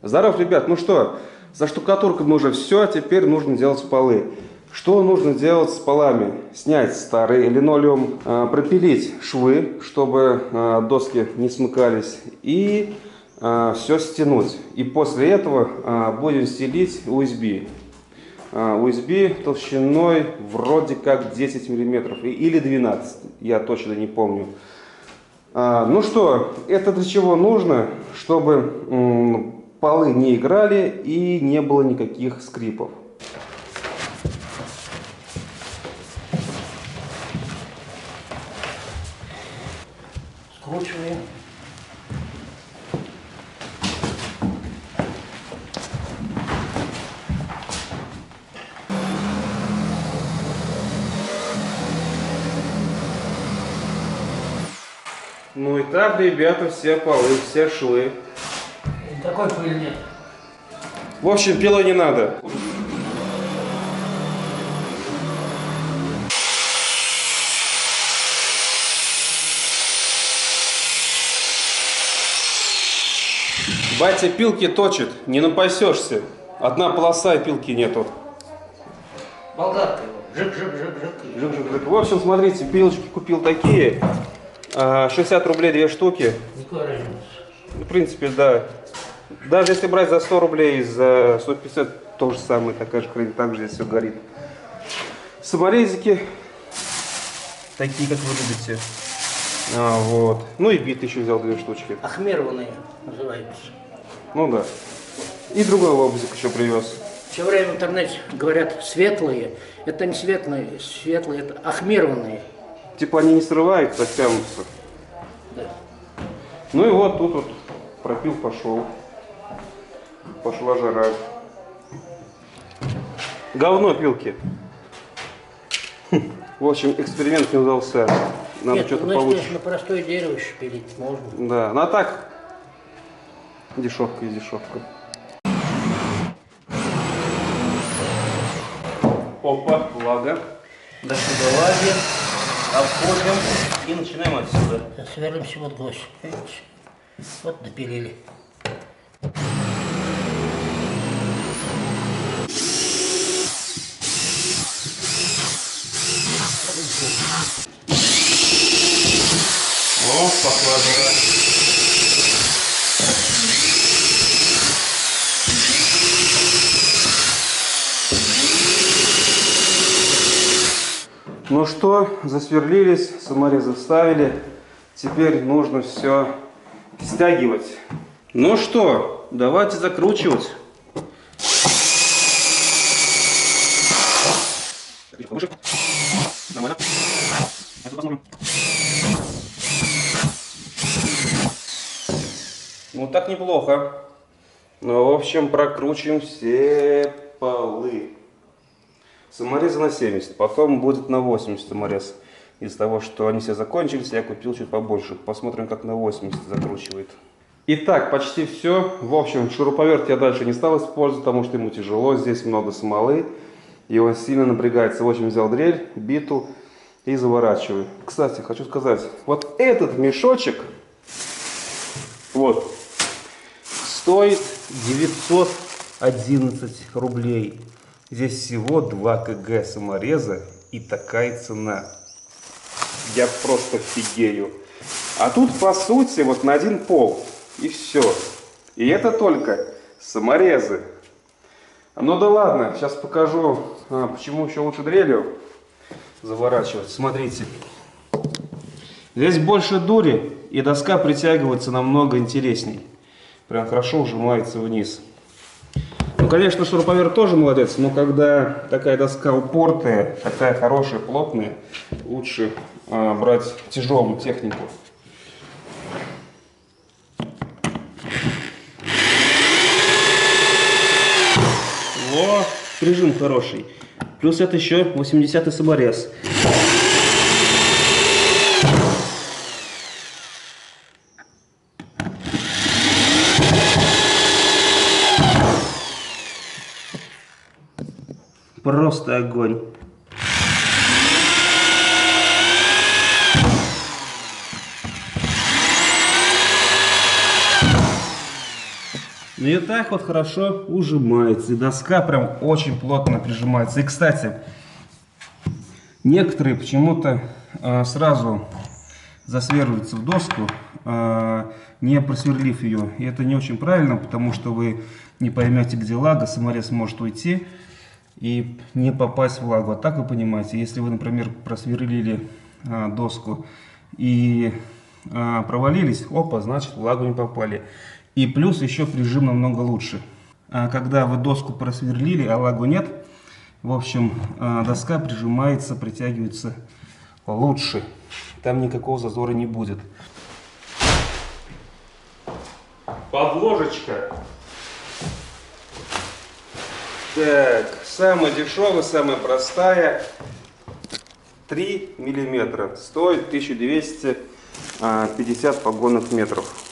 Здоров, ребят. Ну что, за штукатуркой мы уже все, теперь нужно делать полы. Что нужно делать с полами? Снять старый линолеум, пропилить швы, чтобы доски не смыкались, и все стянуть. И после этого будем стелить USB. USB толщиной вроде как 10 мм или 12, я точно не помню. Ну что, это для чего нужно? Чтобы полы не играли и не было никаких скрипов. Скручиваем. Ну и так, ребята, все полы, все швы. Такой пыли нет. В общем, пилой не надо. Батя пилки точит, не напасешься. Одна полоса и пилки нету. Болгарка его. Жик-жик-жик-жик. Жик-жик-жик. В общем, смотрите, пилочки купил такие. 60 рублей 2 штуки. Никакой разницы. В принципе, да. Даже если брать за 100 рублей, за 150, то же самое, такая же хрень, так же здесь все горит. Саморезики, такие, как вы любите. Вот. Ну и бит еще взял 2 штучки. Ахмированные называются. Ну да. И другой лобзик еще привез. Все время в интернете говорят светлые. Это не светлые, светлые, это ахмированные. Типа они не срываются, а тянутся. Да. Ну и вот тут вот пропил, пошел. Пошла жара. Говно пилки. В общем, эксперимент не удался. Надо что-то получше. Конечно, на простое дерево еще пилить можно. Да, ну а так дешевка и дешевка. Опа, влага. До сюда лаги. Обходим и начинаем отсюда. Сверлимся вот гвоздь. Видите? Вот допилили. О, пошла жара. Ну что, засверлились, саморезы вставили. Теперь нужно все стягивать. Ну что, давайте закручивать. Ну так неплохо. Ну, в общем, прокручиваем все полы. Саморезы на 70, потом будет на 80 саморез. Из-за того, что они все закончились, я купил чуть побольше. Посмотрим, как на 80 закручивает. Итак, почти все. В общем, шуруповерт я дальше не стал использовать, потому что ему тяжело. Здесь много смолы, и он сильно напрягается. В общем, взял дрель, биту и заворачиваю. Кстати, хочу сказать, вот этот мешочек, вот, стоит 911 рублей. Здесь всего 2 кг самореза и такая цена. Я просто офигею. А тут, по сути, вот на один пол. И все. И это только саморезы. Ну да ладно, сейчас покажу, почему еще лучше дрелью заворачивать. Смотрите. Здесь больше дури, и доска притягивается намного интересней. Прям хорошо ужимается вниз. Ну, конечно, шуруповерт тоже молодец, но когда такая доска упортая, такая хорошая, плотная, лучше брать тяжелую технику. Во, прижим хороший. Плюс это еще 80-й саморез. Просто огонь. Ну и так вот хорошо ужимается. И доска прям очень плотно прижимается. И, кстати, некоторые почему-то сразу засверливаются в доску, не просверлив ее. И это не очень правильно, потому что вы не поймете, где влага, саморез может уйти и не попасть в влагу. А так вы понимаете, если вы, например, просверлили доску и провалились, опа, значит, в влагу не попали. И плюс еще прижим намного лучше. Когда вы доску просверлили, а влагу нет, в общем, доска прижимается, притягивается лучше. Там никакого зазора не будет. Подложечка. Так, самая дешевая, самая простая. 3 миллиметра. Стоит 1250 погонных метров.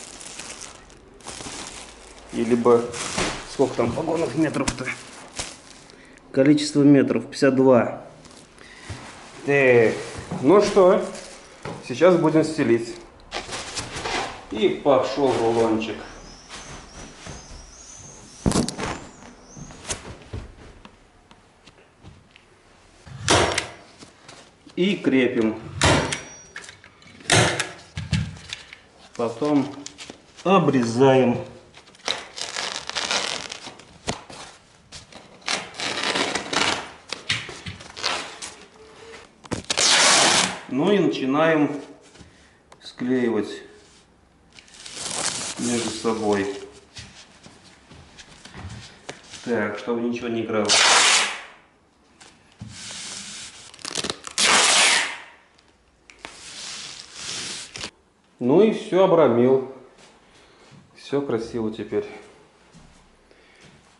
И либо... Сколько там погонных метров-то? Количество метров 52. Так, ну что, сейчас будем стелить. И пошел рулончик. И крепим. Потом обрезаем. Ну и начинаем склеивать между собой. Так, чтобы ничего не играло. Ну и все, обрамил. Все красиво теперь.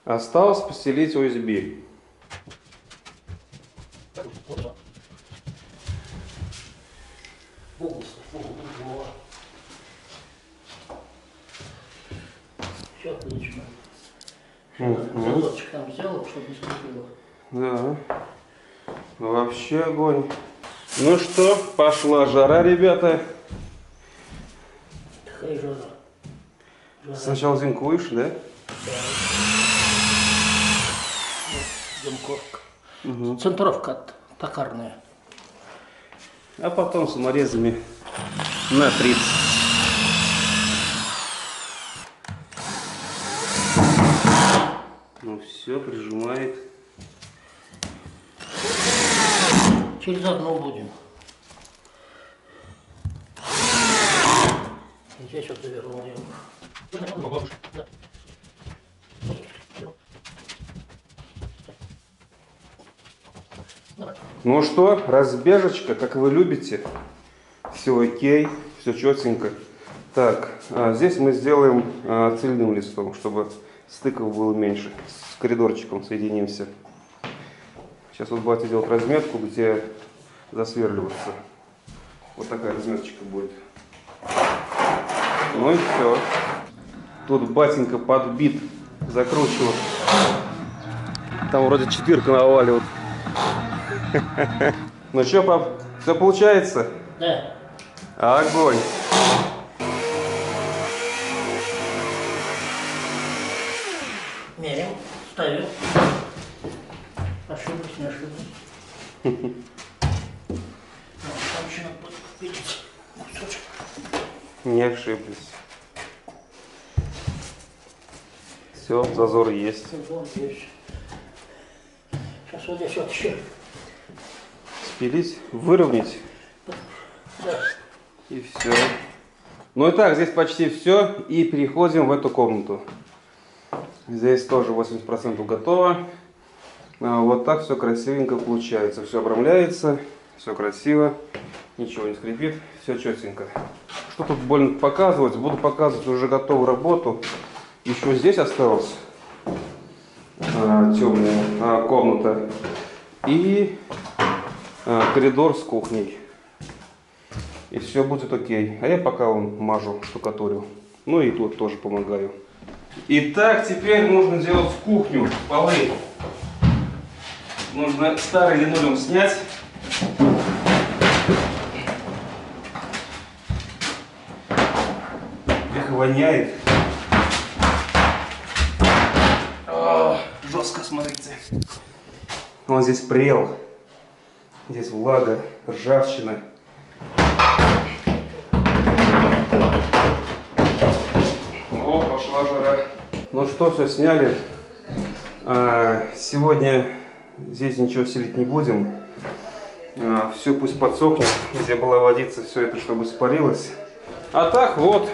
Осталось постелить USB. Все отлично. Зазорчик там сделал, чтобы не скрипело. Да. Вообще огонь. Ну что, пошла жара, ребята. Какая жара. Сначала зинкуешь, да? Замковка. Центровка токарная. А потом саморезами на 30. Ну все, прижимает. Через одну будем. И здесь вот завернули. Ну что, разбежечка, как вы любите. Все окей, все четенько. Так, здесь мы сделаем цельным листом, чтобы стыков было меньше. С коридорчиком соединимся. Сейчас вот батя делает разметку, где засверливаться. Вот такая разметочка будет. Ну и все. Тут батенька подбит, закручивает. Там вроде четвирка наваливает. Ну что, пап, все получается? Да. Огонь. Мерим, ставим. Ошиблись, не ошиблись. Там еще надо видеть кусочек. Не ошиблись. Все, зазор есть. Вот здесь. Сейчас вот здесь вот еще. Спилить, выровнять. Да. И все. Ну и так, здесь почти все. И переходим в эту комнату. Здесь тоже 80% готово. Вот так все красивенько получается. Все обрамляется, все красиво. Ничего не скрипит, все четенько. Что тут больно показывать? Буду показывать уже готовую работу. Еще здесь осталась темная комната. И коридор с кухней. И все будет окей. А я пока мажу, штукатурю. Ну и тут тоже помогаю. Итак, теперь нужно делать кухню, полы. Нужно старый линолеум снять. Их воняет. жестко, смотрите. Он здесь прел. Здесь влага, ржавчина. О, пошла жара. Ну что, все сняли. Сегодня здесь ничего селить не будем. Все пусть подсохнет. Где была водица, все это чтобы испарилось. А так вот.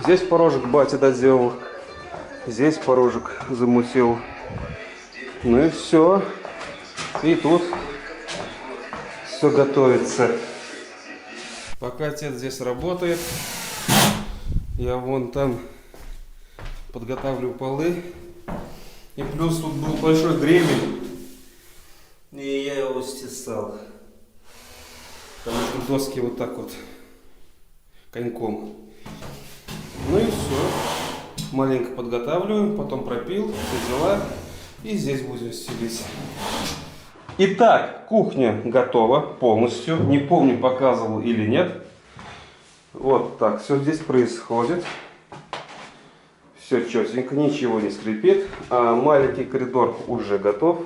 Здесь порожек батя доделал. Здесь порожек замутил. Ну и все. И тут все готовится. Пока отец здесь работает, я вон там подготавливаю полы. И плюс тут был большой гребень. И я его стесал. Потому что доски вот так вот коньком. Ну и все. Маленько подготавливаю, потом пропил, все дела. И здесь будем стелить. Итак, кухня готова полностью. Не помню, показывал или нет. Вот так все здесь происходит. Все четенько, ничего не скрипит. Маленький коридор уже готов.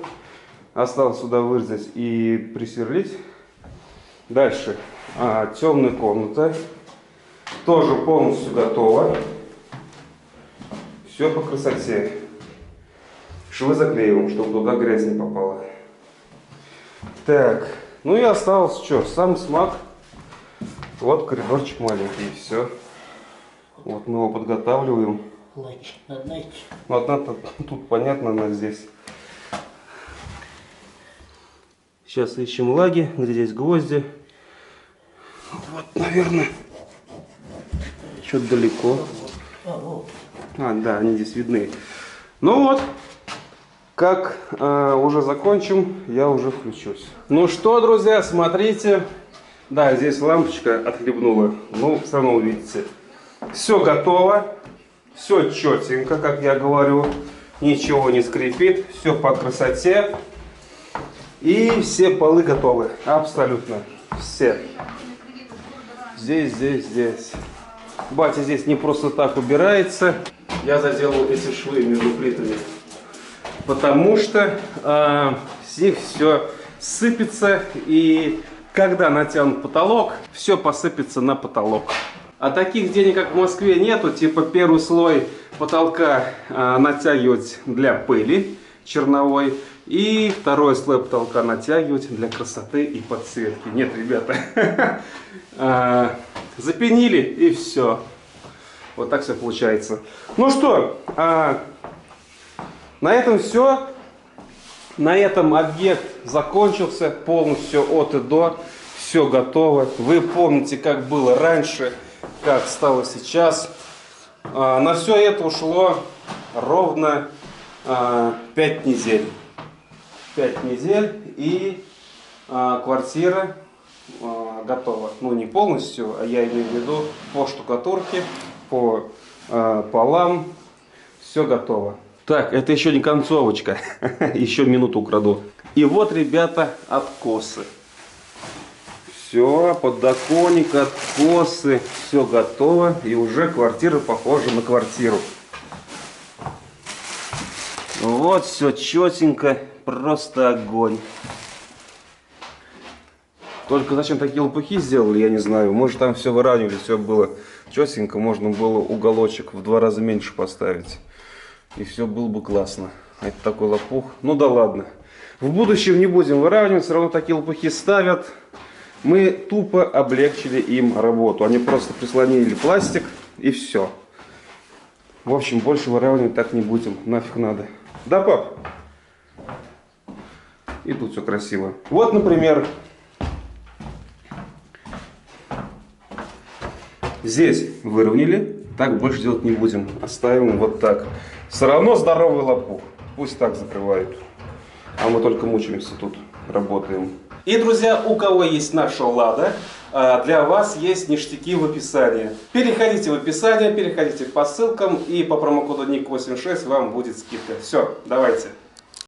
Осталось сюда вырезать и присверлить. Дальше. Темная комната. Тоже полностью готова. Все по красоте. Швы заклеиваем, чтобы туда грязь не попала. Так. Ну и осталось что? Сам смак. Вот коридорчик маленький. И все. Вот мы его подготавливаем. Ну, одна тут понятно, она здесь. Сейчас ищем лаги, где здесь гвозди. Вот, наверное. Что-то далеко. Да, они здесь видны. Ну вот, как уже закончим, я уже включусь. Ну что, друзья, смотрите. Да, здесь лампочка отхлебнула. Ну, все равно увидите. Все готово. Все четенько, как я говорю. Ничего не скрипит. Все по красоте. И все полы готовы. Абсолютно. Все. Здесь. Батя здесь не просто так убирается. Я заделал эти швы между плитами. Потому что с них все сыпется. И когда натянут потолок, все посыпется на потолок. А таких денег, как в Москве, нету. Типа первый слой потолка натягивать для пыли черновой. И второй слой потолка натягивать для красоты и подсветки. Нет, ребята. Запенили и все. Вот так все получается. Ну что, на этом все. На этом объект закончился полностью от и до. Все готово. Вы помните, как было раньше, как стало сейчас. На все это ушло ровно 5 недель. 5 недель и квартира готова. Ну, не полностью, а я имею в виду по штукатурке, по полам. Все готово. Так, это еще не концовочка. Еще минуту украду. И вот, ребята, откосы. Все, подоконник, откосы. Все готово. И уже квартира похожа на квартиру. Вот все четенько. Просто огонь. Только зачем такие лопухи сделали, я не знаю. Может, там все выравнивали, все было четенько. Можно было уголочек в 2 раза меньше поставить. И все было бы классно. А это такой лопух. Ну да ладно. В будущем не будем выравнивать. Все равно такие лопухи ставят. Мы тупо облегчили им работу. Они просто прислонили пластик и все. В общем, больше выравнивать так не будем. Нафиг надо. Да, пап? И тут все красиво. Вот, например, здесь выровняли. Так больше делать не будем. Оставим вот так. Все равно здоровый лопух. Пусть так закрывают. А мы только мучаемся тут, работаем. И, друзья, у кого есть наша Лада, для вас есть ништяки в описании. Переходите в описание, переходите по ссылкам. И по промокоду NIK86 вам будет скидка. Все, давайте.